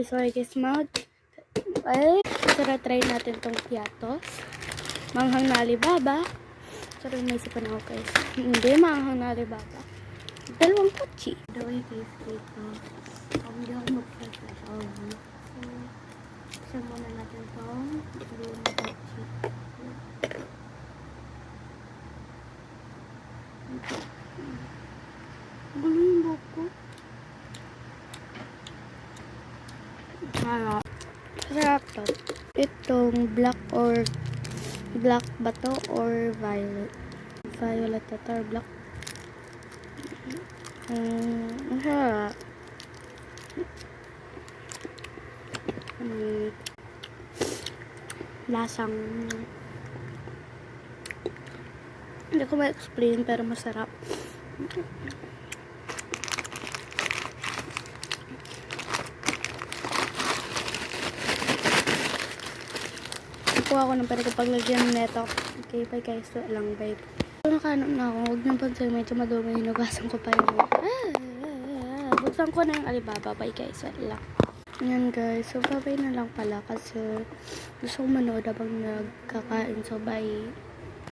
Okay, so I guess try natin tong piatos. Manghang na Alibaba. Sorry, may isipan ako guys. Hindi, manghang na Alibaba. Dalawang kutsi. Daway guys, dito. Hindi ako mag-flash out. So, isa muna natin tong dalawang kutsi. Gulo yung buhok ko. Sarap to. Itong black ba to or violet? Violet to or black? Masarap. Lasang hindi ko ma-explain pero masarap. Kuha ko ng pwede ko paglagyan neto. Okay, bye guys. So, lang, bye. So, nakaano na ako. Huwag nang pansay. Medyo madumi. Hinugasan ko pa yung buksan ko na yung Alibaba. Bye guys. Wait lang. Yan guys. So, bye na lang pala kasi gusto ko manood habang nagkakain. So, bye.